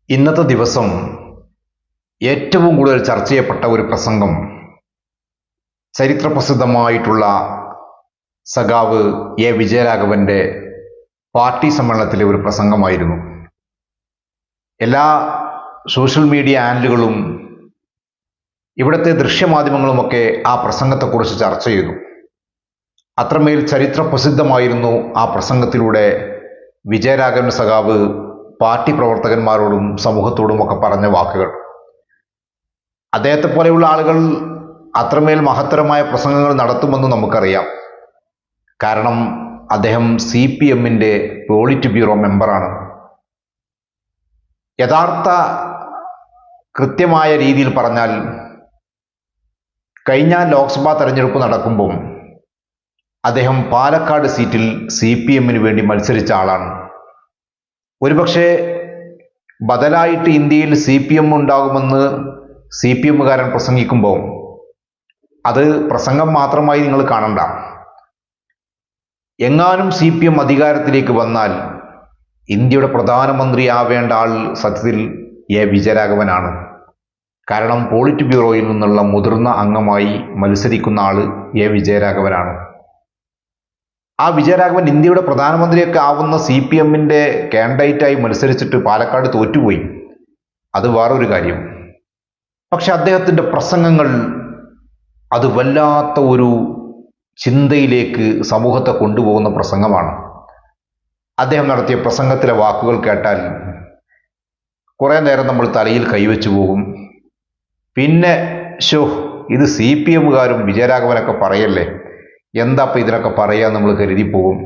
ഇന്നത്തെ ദിവസം ഏറ്റവും കൂടുതൽ ചർച്ച ചെയ്യപ്പെട്ട ഒരു പ്രസംഗം ചരിത്രപ്രസിദ്ധമായിട്ടുള്ള സഖാവ് എ വിജയരാഘവന്റെ പാർട്ടി സമ്മേളനത്തിലെ ഒരു പ്രസംഗമായിരുന്നു. എല്ലാ സോഷ്യൽ മീഡിയ ഹാൻഡിലുകളും ഇവിടുത്തെ ദൃശ്യമാധ്യമങ്ങളുമൊക്കെ ആ പ്രസംഗത്തെക്കുറിച്ച് ചർച്ച ചെയ്തു. അത്രമേൽ ചരിത്രപ്രസിദ്ധമായിരുന്നു ആ പ്രസംഗത്തിലൂടെ വിജയരാഘവൻ സഖാവ് പാർട്ടി പ്രവർത്തകന്മാരോടും സമൂഹത്തോടും ഒക്കെ പറഞ്ഞ വാക്കുകൾ. അദ്ദേഹത്തെ പോലെയുള്ള ആളുകൾ അത്രമേൽ മഹത്തരമായ പ്രസംഗങ്ങൾ നടത്തുമെന്ന് നമുക്കറിയാം. കാരണം അദ്ദേഹം CPMന്റെ പോളിറ്റ് ബ്യൂറോ മെമ്പറാണ്. യഥാർത്ഥ കൃത്യമായ രീതിയിൽ പറഞ്ഞാൽ കഴിഞ്ഞ ലോക്സഭാ തെരഞ്ഞെടുപ്പ് നടക്കുമ്പോൾ അദ്ദേഹം പാലക്കാട് സീറ്റിൽ CPMന് വേണ്ടി മത്സരിച്ച ആളാണ്. ഒരുപക്ഷെ ബദലായിട്ട് ഇന്ത്യയിൽ CPM ഉണ്ടാകുമെന്ന് CPMകാരൻ പ്രസംഗിക്കുമ്പോൾ അത് പ്രസംഗം മാത്രമായി നിങ്ങൾ കാണണ്ട. എങ്ങാനും CPM അധികാരത്തിലേക്ക് വന്നാൽ ഇന്ത്യയുടെ പ്രധാനമന്ത്രിയാവേണ്ട ആൾ സത്യത്തിൽ എ വിജയരാഘവനാണ്. കാരണം പോളിറ്റ് ബ്യൂറോയിൽ നിന്നുള്ള മുതിർന്ന അംഗമായി മത്സരിക്കുന്ന ആൾ എ വിജയരാഘവനാണ്. ആ വിജയരാഘവൻ ഇന്ത്യയുടെ പ്രധാനമന്ത്രിയൊക്കെ ആവുന്ന CPMന്റെ കാൻഡിഡേറ്റായി മത്സരിച്ചിട്ട് പാലക്കാട് തോറ്റുപോയി. അത് വേറൊരു കാര്യം. പക്ഷെ അദ്ദേഹത്തിൻ്റെ പ്രസംഗങ്ങൾ അത് വല്ലാത്ത ഒരു ചിന്തയിലേക്ക് സമൂഹത്തെ കൊണ്ടുപോകുന്ന പ്രസംഗമാണ്. അദ്ദേഹം നടത്തിയ പ്രസംഗത്തിലെ വാക്കുകൾ കേട്ടാൽ കുറേ നേരം നമ്മൾ തലയിൽ കൈവച്ചു പോകും. പിന്നെ ഇത് CPMകാരും വിജയരാഘവനൊക്കെ പറയല്ലേ, എന്താ ഇപ്പം ഇതിനൊക്കെ പറയാൻ നമ്മൾ കരുതിപ്പോകും.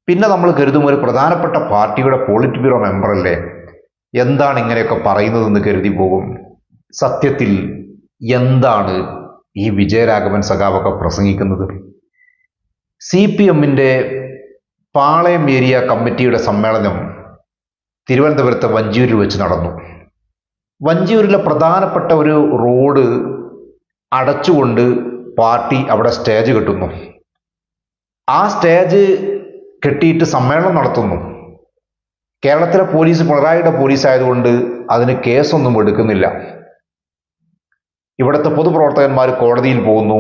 പിന്നെ നമ്മൾ കരുതും ഒരു പ്രധാനപ്പെട്ട പാർട്ടിയുടെ പോളിറ്റ് ബ്യൂറോ മെമ്പറല്ലേ, എന്താണ് ഇങ്ങനെയൊക്കെ പറയുന്നതെന്ന് കരുതിപ്പോകും. സത്യത്തിൽ എന്താണ് ഈ വിജയരാഘവൻ സഖാവൊക്കെ പ്രസംഗിക്കുന്നത്? CPMന്റെ പാളയം ഏരിയ കമ്മിറ്റിയുടെ സമ്മേളനം തിരുവനന്തപുരത്തെ വഞ്ചിയൂരിൽ വെച്ച് നടന്നു. വഞ്ചിയൂരിലെ പ്രധാനപ്പെട്ട ഒരു റോഡ് അടച്ചുകൊണ്ട് പാർട്ടി അവിടെ സ്റ്റേജ് കെട്ടുന്നു. ആ സ്റ്റേജ് കെട്ടിയിട്ട് സമ്മേളനം നടത്തുന്നു. കേരളത്തിലെ പോലീസ് പിണറായിയുടെ പോലീസ് ആയതുകൊണ്ട് അതിന് കേസൊന്നും എടുക്കുന്നില്ല. ഇവിടുത്തെ പൊതുപ്രവർത്തകന്മാർ കോടതിയിൽ പോകുന്നു.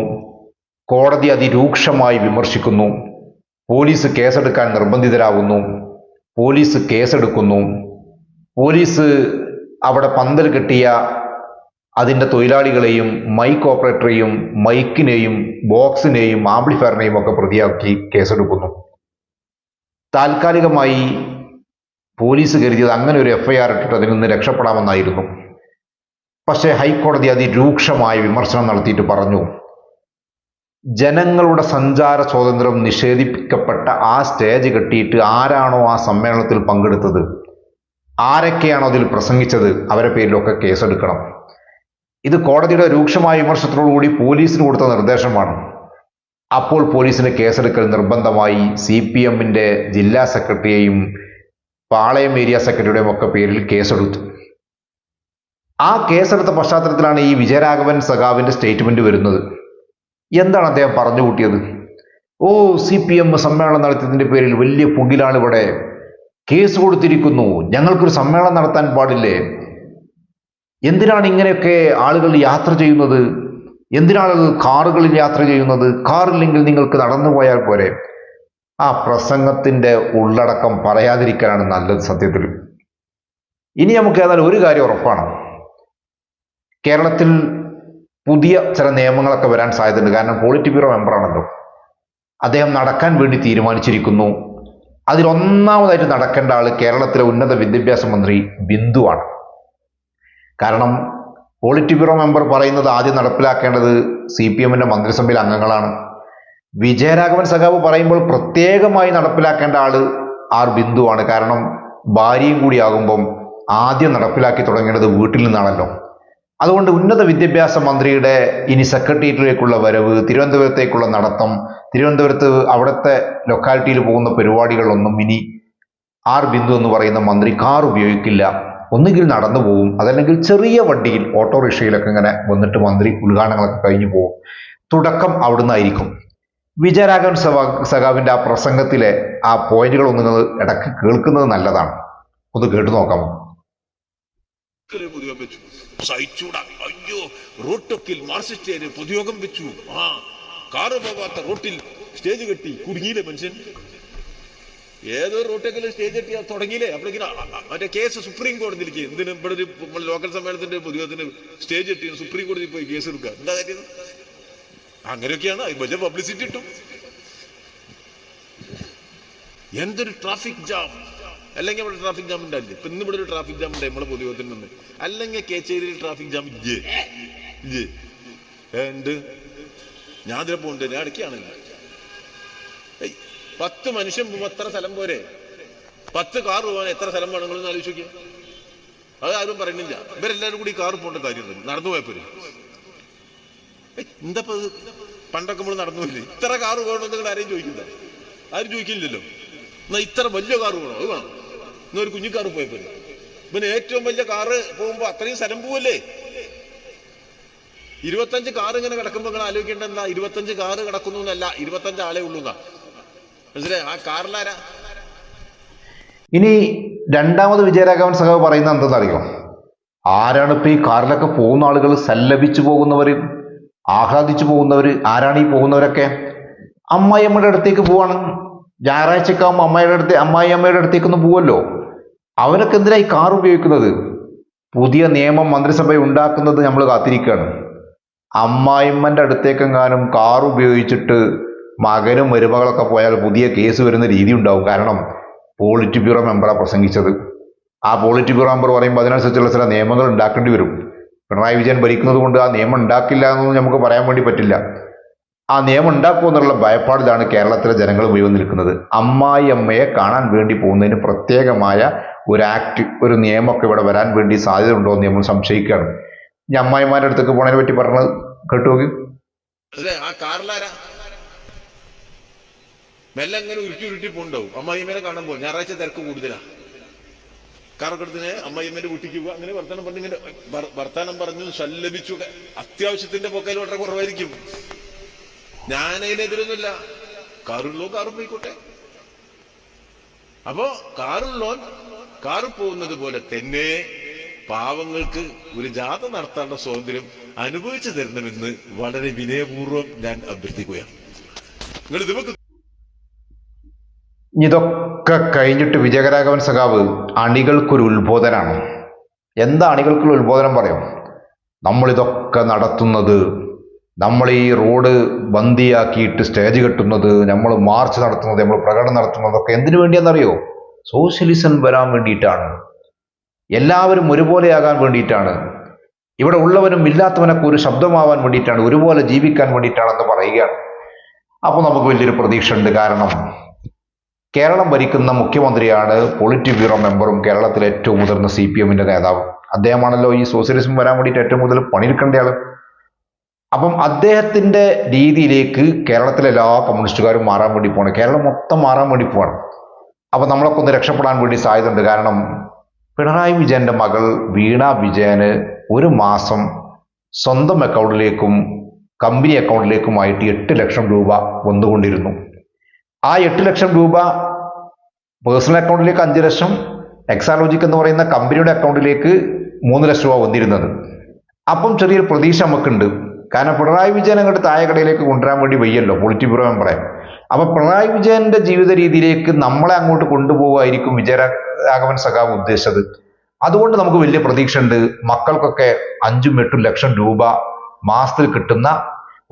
കോടതി അതിരൂക്ഷമായി വിമർശിക്കുന്നു. പോലീസ് കേസെടുക്കാൻ നിർബന്ധിതരാകുന്നു. പോലീസ് കേസെടുക്കുന്നു. പോലീസ് അവിടെ പന്തൽ കെട്ടിയ അതിൻ്റെ തൊഴിലാളികളെയും മൈക്ക് ഓപ്പറേറ്ററെയും മൈക്കിനെയും ബോക്സിനെയും ആംപ്ലിഫയറിനെയും ഒക്കെ പ്രതിയാക്കി കേസെടുക്കുന്നു. താൽക്കാലികമായി പോലീസ് കരുതിയത് അങ്ങനെ ഒരു FIR ഇട്ടിട്ട് അതിൽ നിന്ന് രക്ഷപ്പെടാമെന്നായിരുന്നു. പക്ഷേ ഹൈക്കോടതി അതിരൂക്ഷമായ വിമർശനം നടത്തിയിട്ട് പറഞ്ഞു, ജനങ്ങളുടെ സഞ്ചാര സ്വാതന്ത്ര്യം നിഷേധിക്കപ്പെട്ട ആ സ്റ്റേജ് കെട്ടിയിട്ട് ആരാണോ ആ സമ്മേളനത്തിൽ പങ്കെടുത്തത്, ആരൊക്കെയാണോ അതിൽ പ്രസംഗിച്ചത്, അവരെ പേരിലൊക്കെ കേസെടുക്കണം. ഇത് കോടതിയുടെ രൂക്ഷമായ വിമർശനത്തോടുകൂടി പോലീസിന് കൊടുത്ത നിർദ്ദേശമാണ്. അപ്പോൾ പോലീസിന് കേസെടുക്കൽ നിർബന്ധമായി. CPMന്റെ ജില്ലാ സെക്രട്ടറിയെയും പാളയം ഏരിയ സെക്രട്ടറിയുടെയും ഒക്കെ പേരിൽ കേസെടുത്തു. ആ കേസെടുത്ത പശ്ചാത്തലത്തിലാണ് ഈ വിജയരാഘവൻ സഖാവിന്റെ സ്റ്റേറ്റ്മെന്റ് വരുന്നത്. എന്താണ് അദ്ദേഹം പറഞ്ഞു കൂട്ടിയത്? CPM സമ്മേളനം നടത്തിയതിന്റെ പേരിൽ വലിയ പുകിലാണ് ഇവിടെ, കേസ് കൊടുത്തിരിക്കുന്നു, ഞങ്ങൾക്കൊരു സമ്മേളനം നടത്താൻ പാടില്ലേ, എന്തിനാണ് ഇങ്ങനെയൊക്കെ ആളുകൾ യാത്ര ചെയ്യുന്നത്, എന്തിനാണ് കാറുകളിൽ യാത്ര ചെയ്യുന്നത്, കാറില്ലെങ്കിൽ നിങ്ങൾക്ക് നടന്നു പോയാൽ പോരെ. ആ പ്രസംഗത്തിന്റെ ഉള്ളടക്കം പറയാതിരിക്കാനാണ് നല്ലത് സത്യത്തിൽ. ഇനി നമുക്ക് ഏതായാലും ഒരു കാര്യം ഉറപ്പാണ്, കേരളത്തിൽ പുതിയ ചില നിയമങ്ങളൊക്കെ വരാൻ സാധ്യതയുണ്ട്. കാരണം പോളിറ്റ് ബ്യൂറോ മെമ്പറാണല്ലോ. അദ്ദേഹം നടക്കാൻ വേണ്ടി തീരുമാനിച്ചിരിക്കുന്നു. അതിലൊന്നാമതായിട്ട് നടക്കേണ്ട ആൾ കേരളത്തിലെ ഉന്നത വിദ്യാഭ്യാസ മന്ത്രി ബിന്ദുവാണ്. കാരണം പോളിറ്റ് ബ്യൂറോ മെമ്പർ പറയുന്നത് ആദ്യം നടപ്പിലാക്കേണ്ടത് CPMന്റെ മന്ത്രിസഭയിലെ അംഗങ്ങളാണ്. വിജയരാഘവൻ സഖാവ് പറയുമ്പോൾ പ്രത്യേകമായി നടപ്പിലാക്കേണ്ട ആൾ ബിന്ദുവാണ്. കാരണം ഭാര്യയും കൂടി ആകുമ്പം ആദ്യം നടപ്പിലാക്കി തുടങ്ങേണ്ടത് വീട്ടിൽ നിന്നാണല്ലോ. അതുകൊണ്ട് ഉന്നത വിദ്യാഭ്യാസ മന്ത്രിയുടെ ഇനി സെക്രട്ടേറിയറ്റിലേക്കുള്ള വരവ്, തിരുവനന്തപുരത്തേക്കുള്ള നടത്തം, തിരുവനന്തപുരത്ത് അവിടുത്തെ ലൊക്കാലിറ്റിയിൽ പോകുന്ന പരിപാടികളൊന്നും ഇനി ബിന്ദു എന്ന് പറയുന്ന മന്ത്രി കാർ ഉപയോഗിക്കില്ല. ഒന്നുകിൽ നടന്നു പോകും, അതല്ലെങ്കിൽ ചെറിയ വണ്ടിയിൽ ഓട്ടോറിക്ഷയിലൊക്കെ ഇങ്ങനെ വന്നിട്ട് മന്ത്രി ഉദ്ഘാടനങ്ങളൊക്കെ കഴിഞ്ഞു പോകും. തുടക്കം അവിടുന്നായിരിക്കും. വിജയരാഘവൻ സഖാവിന്റെ ആ പ്രസംഗത്തിലെ ആ പോയിന്റുകൾ ഒന്ന് ഇടയ്ക്ക് കേൾക്കുന്നത് നല്ലതാണ്. ഒന്ന് കേട്ടു നോക്കാമോ? പൊതുയോഗം വെച്ചു. സഹിച്ചൂടാ. അയ്യോ, റോട്ടൊക്കിൽ മാർസിസ്റ്റേര് പൊതുയോഗം വെച്ചു. കാറ് പോകാത്ത റോട്ടിൽ സ്റ്റേജ് കെട്ടി കുടുങ്ങിയില്ലേ മനുഷ്യൻ. ഏതോ റോട്ടൊക്കെ സ്റ്റേജ് കെട്ടി തുടങ്ങിയില്ലേ. അപ്പോഴേക്കും മറ്റേ കേസ് സുപ്രീം കോടതിയിലേക്ക്. എന്തിനും ഇവിടെ ഒരു ലോക്കൽ സമ്മേളനത്തിന്റെ പൊതുയോഗത്തിന് സ്റ്റേജ് കെട്ടി സുപ്രീം കോടതിയിൽ പോയി കേസ് എടുക്കുക. എന്താ കാര്യം? അങ്ങനെയൊക്കെയാണ്. വലിയ പബ്ലിസിറ്റി കിട്ടും. എന്തൊരു ട്രാഫിക് ജാം. അല്ലെങ്കിൽ അവിടെ ട്രാഫിക് ജാം ഉണ്ടാവില്ലേ? ഇപ്പൊ ഇന്ന് ഇവിടെ ഒരു ട്രാഫിക് ജാം ഉണ്ടായി നമ്മളെ പൊതുയോഗത്തിൽ നിന്ന്. അല്ലെങ്കിൽ കേച്ചേരിയിൽ ട്രാഫിക് ജാം എന്ത് ഞാൻ അതിനെ പോകണ്ടേ? ഞാൻ ഇടയ്ക്കാണല്ലോ. 10 മനുഷ്യൻ പോകുമ്പോൾ എത്ര സ്ഥലം പോരെ? 10 കാർ പോകാൻ എത്ര സ്ഥലം വേണമെന്ന് ആലോചിച്ച് നോക്കിയാൽ. അത് ആരും പറയുന്നില്ല. ഇവരെല്ലാവരും കൂടി കാർ പോകേണ്ട കാര്യമൊന്നും നടന്നു പോയപ്പോര്. എന്താ പണ്ടൊക്കെ നമ്മൾ നടന്നു പോയില്ലേ? ഇത്ര കാറ് പോകണമെന്ന് നിങ്ങൾ ആരെയും ചോദിക്കില്ല. ആരും ചോദിക്കില്ലല്ലോ. എന്നാ ഇത്ര വലിയ കാറ് വേണോ? അത് വേണം. എന്നൊരു കുഞ്ഞിക്കാറ് പോയപ്പോര്. പിന്നെ ഏറ്റവും വലിയ കാറ് പോകുമ്പോ അത്രയും സ്ഥലം പോവല്ലേ? 25 കാർ ഇങ്ങനെ കിടക്കുമ്പോ നിങ്ങൾ ആലോചിക്കേണ്ട എന്താ? 25 കാറ് കിടക്കുന്നു എന്നല്ല, 25 ആളെ ഉള്ളൂ എന്നാ. മനസ്സിലായി? ആ കാറിലാരാ? ഇനി രണ്ടാമത് വിജയരാഘവൻ സഖാവ് പറയുന്നത് എന്തെന്നറിയോ? ആരാണ് ഇപ്പൊ ഈ കാറിലൊക്കെ പോകുന്ന ആളുകൾ? സല്ലപിച്ചു പോകുന്നവര്, ആഹ്ലാദിച്ചു പോകുന്നവര് ആരാണ് ഈ പോകുന്നവരൊക്കെ? അമ്മായിയമ്മയുടെ അടുത്തേക്ക് പോവാണ്. ഞായറാഴ്ചക്കാവുമ്പോൾ അമ്മായിയമ്മയുടെ അടുത്തേക്കൊന്ന് പോവല്ലോ. അവരൊക്കെ എന്തിനാ ഈ കാർ ഉപയോഗിക്കുന്നത്? പുതിയ നിയമം മന്ത്രിസഭ ഉണ്ടാക്കുന്നത് നമ്മൾ കാത്തിരിക്കുകയാണ്. അമ്മായിമ്മന്റെ അടുത്തേക്കെങ്ങാനും കാർ ഉപയോഗിച്ചിട്ട് മകനും മരുമകളൊക്കെ പോയാൽ പുതിയ കേസ് വരുന്ന രീതി ഉണ്ടാവും. കാരണം പോളിറ്റ് ബ്യൂറോ മെമ്പറാണ് പ്രസംഗിച്ചത്. ആ പോളിറ്റ് ബ്യൂറോ മെമ്പർ പറയുമ്പോൾ അതിനനുസരിച്ചുള്ള ചില നിയമങ്ങൾ ഉണ്ടാക്കേണ്ടി വരും. പിണറായി വിജയൻ ഭരിക്കുന്നത് കൊണ്ട് ആ നിയമം ഉണ്ടാക്കില്ല എന്നൊന്നും നമുക്ക് പറയാൻ വേണ്ടി പറ്റില്ല. ആ നിയമം ഉണ്ടാക്കുമെന്നുള്ള ഭയപ്പാടിലാണ് കേരളത്തിലെ ജനങ്ങൾ മുഴുവൻ നിൽക്കുന്നത്. അമ്മായിയമ്മയെ കാണാൻ വേണ്ടി പോകുന്നതിന് പ്രത്യേകമായ ഒരു ആക്ട്, ഒരു നിയമമൊക്കെ ഇവിടെ വരാൻ വേണ്ടി സാധ്യത ഉണ്ടോ എന്ന് നമ്മൾ സംശയിക്കുകയാണ്. ഇനി അമ്മായിമാരുടെ അടുത്തേക്ക് പോണതിനെ പറ്റി പറഞ്ഞത് കേട്ടുപോകി. ആ കാറിലാരാ മെല്ലെ അങ്ങനെ ഉരുട്ടി പോണ്ടാവും. അമ്മായിമ്മേനെ കാണാൻ പോകും. ഞായറാഴ്ച തിരക്ക് കൂടുതലാ. കാറൊക്കെ എടുത്തിന് അമ്മായിമ്മേന്റെ വീട്ടിക്ക് പോകുക. അങ്ങനെ വർത്താനം പറഞ്ഞു സല്ലപിച്ചു. അത്യാവശ്യത്തിന്റെ പൊക്കയിൽ വളരെ കുറവായിരിക്കും. ഞാനതിനെതിരൊന്നുമില്ല. കാറുള്ളോ കാറ് പോയിക്കോട്ടെ. അപ്പോ കാറുള്ളോൻ കാറ് പോകുന്നത് പോലെ തന്നെ പാവങ്ങൾക്ക് ഒരു ജാഥ നടത്താനുള്ള സ്വാതന്ത്ര്യം അനുഭവിച്ചു തരണമെന്ന് വളരെ വിനയപൂർവ്വം ഞാൻ അഭ്യർത്ഥിക്കുകയാണ്. ഇതൊക്കെ കഴിഞ്ഞിട്ട് വിജയരാഘവൻ സഖാവ് അണികൾക്കൊരു ഉത്ബോധനാണ്. എന്താ അണികൾക്കുള്ള ഉത്ബോധനം പറയും? നമ്മളിതൊക്കെ നടത്തുന്നത്, നമ്മൾ ഈ റോഡ് ബന്ദിയാക്കിയിട്ട് സ്റ്റേജ് കെട്ടുന്നത്, നമ്മൾ മാർച്ച് നടത്തുന്നത്, നമ്മൾ പ്രകടനം നടത്തുന്നതൊക്കെ എന്തിനു വേണ്ടിയാണെന്നറിയോ? സോഷ്യലിസം വരാൻ വേണ്ടിയിട്ടാണ്. എല്ലാവരും ഒരുപോലെയാകാൻ വേണ്ടിയിട്ടാണ്. ഇവിടെ ഉള്ളവനും ഇല്ലാത്തവനൊക്കെ ഒരു ശബ്ദമാവാൻ വേണ്ടിയിട്ടാണ്, ഒരുപോലെ ജീവിക്കാൻ വേണ്ടിയിട്ടാണെന്ന് പറയുകയാണ്. അപ്പോൾ നമുക്ക് വലിയൊരു പ്രതീക്ഷ ഉണ്ട്. കാരണം കേരളം ഭരിക്കുന്ന മുഖ്യമന്ത്രിയാണ് പോളിറ്റ് ബ്യൂറോ മെമ്പറും കേരളത്തിലെ ഏറ്റവും മുതിർന്ന CPM-ന്റെ നേതാവും. അദ്ദേഹമാണല്ലോ ഈ സോഷ്യലിസം വരാൻ വേണ്ടിയിട്ട് ഏറ്റവും കൂടുതൽ പണിയെടുക്കേണ്ട ആള്. അപ്പം അദ്ദേഹത്തിന്റെ രീതിയിലേക്ക് കേരളത്തിലെ എല്ലാ കമ്മ്യൂണിസ്റ്റുകാരും മാറാൻ വേണ്ടി പോവാണ്. കേരളം മൊത്തം മാറാൻ വേണ്ടി പോവാണ്. അപ്പം നമ്മളൊക്കെ ഒന്ന് രക്ഷപ്പെടാൻ വേണ്ടി സാധ്യതയുണ്ട്. കാരണം പിണറായി വിജയന്റെ മകൾ വീണ വിജയന് ഒരു മാസം സ്വന്തം അക്കൗണ്ടിലേക്കും കമ്പനി അക്കൗണ്ടിലേക്കുമായിട്ട് 8 ലക്ഷം രൂപ വന്നുകൊണ്ടിരുന്നു. ആ 8 ലക്ഷം രൂപ പേഴ്സണൽ അക്കൗണ്ടിലേക്ക് 5 ലക്ഷം, എക്സാലോജിക് എന്ന് പറയുന്ന കമ്പനിയുടെ അക്കൗണ്ടിലേക്ക് 3 ലക്ഷം രൂപ വന്നിരുന്നത്. അപ്പം ചെറിയൊരു പ്രതീക്ഷ നമുക്കുണ്ട്. കാരണം പിണറായി വിജയൻ അങ്ങോട്ട് താഴെക്കടയിലേക്ക് കൊണ്ടുവരാൻ വേണ്ടി വയ്യല്ലോ പോളിറ്റ് ബ്യൂറോ മെമ്പറെ. അപ്പൊ പിണറായി വിജയന്റെ ജീവിത രീതിയിലേക്ക് നമ്മളെ അങ്ങോട്ട് കൊണ്ടുപോകുമായിരിക്കും വിജയരാഘവൻ സഖാവ് ഉദ്ദേശിച്ചത്. അതുകൊണ്ട് നമുക്ക് വലിയ പ്രതീക്ഷ ഉണ്ട്. മക്കൾക്കൊക്കെ 5-8 ലക്ഷം രൂപ മാസത്തിൽ കിട്ടുന്ന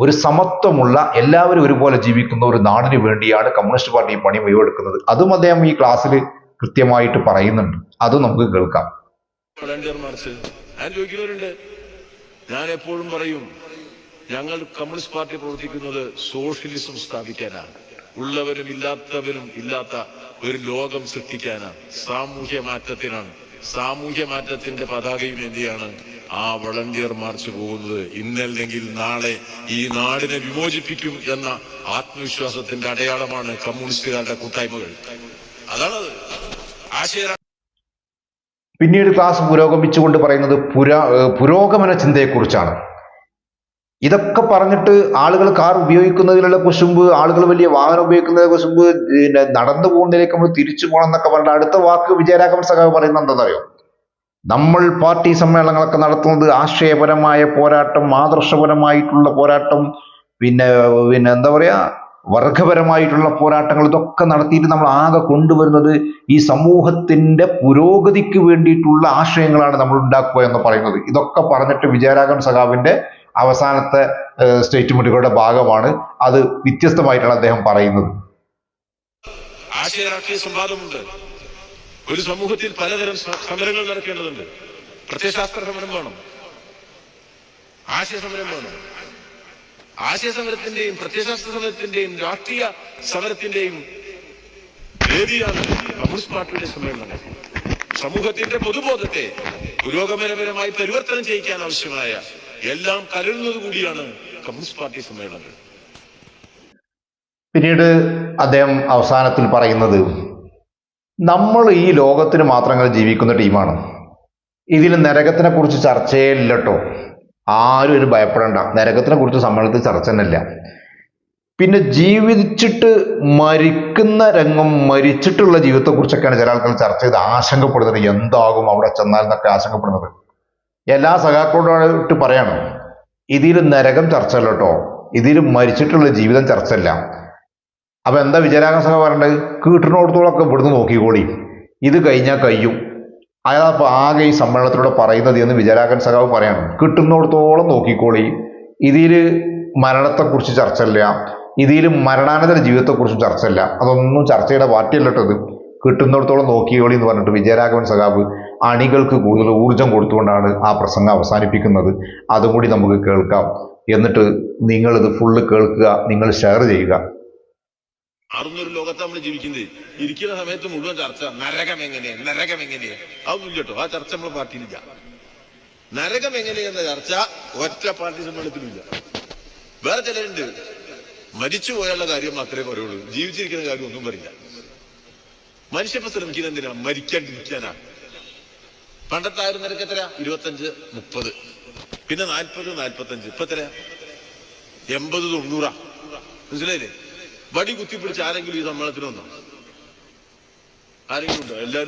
ഒരു സമത്വമുള്ള, എല്ലാവരും ഒരുപോലെ ജീവിക്കുന്ന ഒരു നാടിന് വേണ്ടിയാണ് കമ്മ്യൂണിസ്റ്റ് പാർട്ടി പണി മുഴുവെടുക്കുന്നത്. അതും അദ്ദേഹം ഈ ക്ലാസ്സിൽ കൃത്യമായിട്ട് പറയുന്നുണ്ട്. അതും നമുക്ക് കേൾക്കാം. ഞാൻ എപ്പോഴും പറയും, ഞങ്ങൾ കമ്മ്യൂണിസ്റ്റ് പാർട്ടി പ്രവർത്തിക്കുന്നത് സോഷ്യലിസം സ്ഥാപിക്കാനാണ്. ഉള്ളവരും ഇല്ലാത്തവരും ഇല്ലാത്ത ഒരു ലോകം സൃഷ്ടിക്കാനാണ്. സാമൂഹ്യ മാറ്റത്തിനാണ്. സാമൂഹ്യ മാറ്റത്തിന്റെ പതാകയും എന്തിയാണ്? ആ വളണ്ടിയർ മാർച്ച് പോകുന്നത് ഇന്നല്ലെങ്കിൽ നാളെ ഈ നാടിനെ വിമോചിപ്പിക്കും എന്ന ആത്മവിശ്വാസത്തിന്റെ അടയാളമാണ് കമ്മ്യൂണിസ്റ്റുകാരുടെ കൂട്ടായ്മകൾ. അതാണത്. പിന്നീട് ക്ലാസ് പുരോഗമിച്ചുകൊണ്ട് പറയുന്നത് പുരോഗമന ചിന്തയെക്കുറിച്ചാണ്. ഇതൊക്കെ പറഞ്ഞിട്ട് ആളുകൾ കാർ ഉപയോഗിക്കുന്നതിലുള്ള കുശുമ്പ്, ആളുകൾ വലിയ വാഹനം ഉപയോഗിക്കുന്നതിലെ കുശുമ്പ്, നടന്നു പോകുന്നതിലേക്ക് നമ്മൾ തിരിച്ചു പോകണം എന്നൊക്കെ പറഞ്ഞിട്ട് അടുത്ത വാക്ക് വിജയരാഘവൻ സഖാവ് പറയുന്നത് എന്താണെന്നറിയോ? നമ്മൾ പാർട്ടി സമ്മേളനങ്ങളൊക്കെ നടത്തുന്നത് ആശയപരമായ പോരാട്ടം, ആദർശപരമായിട്ടുള്ള പോരാട്ടം, പിന്നെ പിന്നെ എന്താ പറയുക, വർഗപരമായിട്ടുള്ള പോരാട്ടങ്ങൾ, ഇതൊക്കെ നടത്തിയിട്ട് നമ്മൾ ആകെ കൊണ്ടുവരുന്നത് ഈ സമൂഹത്തിന്റെ പുരോഗതിക്ക് വേണ്ടിയിട്ടുള്ള ആശയങ്ങളാണ് നമ്മൾ ഉണ്ടാക്കുക എന്ന് പറയുന്നത്. ഇതൊക്കെ പറഞ്ഞിട്ട് വിജയരാഘവൻ സഖാവിന്റെ അവസാനത്തെ സ്റ്റേറ്റ്മെന്റുകളുടെ ഭാഗമാണ്. അത് വ്യത്യസ്തമായിട്ടാണ് അദ്ദേഹം പറയുന്നത്. ആശയ രാഷ്ട്രീയ സംവാദമുണ്ട്. ഒരു സമൂഹത്തിൽ പലതരം സമരങ്ങൾ നടക്കേണ്ടതുണ്ട്. പ്രത്യയശാസ്ത്ര സമരം വേണം, ആശയ സമരം വേണം. ആശയ സമരത്തിന്റെയും പ്രത്യയശാസ്ത്ര സമരത്തിന്റെയും രാഷ്ട്രീയ സമരത്തിന്റെയും വേദിയാണ് കമ്മ്യൂണിസ്റ്റ് പാർട്ടിയുടെ സമ്മേളനം. സമൂഹത്തിന്റെ പൊതുബോധത്തെ പുരോഗമനപരമായി പരിവർത്തനം ചെയ്യിക്കാൻ ആവശ്യമായ എല്ലാം കലരുന്നത് കൂടിയാണ് കമ്മ്യൂണിസ്റ്റ് പാർട്ടി സമ്മേളനം. പിന്നീട് അദ്ദേഹം അവസാനത്തിൽ പറയുന്നത്, നമ്മൾ ഈ ലോകത്തിന് മാത്രങ്ങൾ ജീവിക്കുന്ന ടീമാണ്. ഇതിൽ നരകത്തിനെ കുറിച്ച് ചർച്ചയേ ഇല്ല കേട്ടോ. ആരും ഒരു ഭയപ്പെടേണ്ട, നരകത്തിനെ കുറിച്ച് സമ്മേളനത്തിൽ ചർച്ച തന്നെയില്ല. പിന്നെ ജീവിച്ചിട്ട് മരിക്കുന്ന രംഗം, മരിച്ചിട്ടുള്ള ജീവിതത്തെക്കുറിച്ചൊക്കെയാണ് ചില ആൾക്കാർ ചർച്ച ചെയ്ത് ആശങ്കപ്പെടുന്നത്. എന്താകും അവിടെ ചെന്നാൽ എന്നൊക്കെ ആശങ്കപ്പെടുന്നത്. എല്ലാ സഖാക്കളോടായിട്ട് പറയണം, ഇതിൽ നരകം ചർച്ചയല്ല കേട്ടോ, ഇതിൽ മരിച്ചിട്ടുള്ള ജീവിതം ചർച്ചയല്ല. അപ്പൊ എന്താ വിജയരാഘവൻ സഖാവ് പറയേണ്ടത്? കിട്ടുന്നിടത്തോളൊക്കെ ഇവിടുന്ന് നോക്കിക്കോളി, ഇത് കഴിഞ്ഞാൽ കഴിയും. അയാളപ്പോൾ ആകെ ഈ സമ്മേളനത്തിലൂടെ പറയുന്നത് എന്ന് വിജയരാഘവൻ സഖാവ് പറയാണ്. കിട്ടുന്നിടത്തോളം നോക്കിക്കോളി, ഇതിൽ മരണത്തെക്കുറിച്ച് ചർച്ചയില്ല, ഇതിൽ മരണാനന്തര ജീവിതത്തെക്കുറിച്ച് ചർച്ചയില്ല. അതൊന്നും ചർച്ചയുടെ പാർട്ടിയല്ല കേട്ടത്. കിട്ടുന്നിടത്തോളം നോക്കിക്കോളി എന്ന് പറഞ്ഞിട്ട് വിജയരാഘവൻ സഖാവ് അണികൾക്ക് കൂടുതൽ ഊർജം കൊടുത്തുകൊണ്ടാണ് ആ പ്രസംഗം അവസാനിപ്പിക്കുന്നത്. അതും കൂടി നമുക്ക് കേൾക്കാം. എന്നിട്ട് നിങ്ങളിത് ഫുള്ള് കേൾക്കുക, നിങ്ങൾ ഷെയർ ചെയ്യുക. മാറുന്നൊരു ലോകത്ത് നമ്മൾ ജീവിക്കുന്നത്. ഇരിക്കുന്ന സമയത്ത് മുഴുവൻ ചർച്ച നരകം എങ്ങനെയാ, നരകം എങ്ങനെയാ, അതൊന്നും ഇല്ല കേട്ടോ. ആ ചർച്ച നമ്മളെ പാർട്ടിയിലില്ല. നരകം എങ്ങനെയെന്ന ചർച്ച ഒറ്റ പാർട്ടി സമ്മേളനത്തിലില്ല. വേറെ ചിലരുണ്ട്, മരിച്ചു പോയുള്ള കാര്യം മാത്രമേ പറയുള്ളൂ, ജീവിച്ചിരിക്കുന്ന കാര്യം ഒന്നും പറയില്ല. മനുഷ്യപ്പ ശ്രമിക്കുന്ന എന്തിനാ? മരിക്കാണ്ടിരിക്കാനാ. പണ്ടത്തെ ആ ഒരു നിരക്ക് എത്ര? 25, 30, പിന്നെ 40, 45, ഇപ്പൊ എത്ര? 80, 90. മനസ്സിലായില്ലേ? വടി കുത്തിപ്പിടിച്ച് ആരെങ്കിലും ഈ സമ്മേളനത്തിന് വന്നോ? ആരെങ്കിലും ഉണ്ടോ? എല്ലാവരും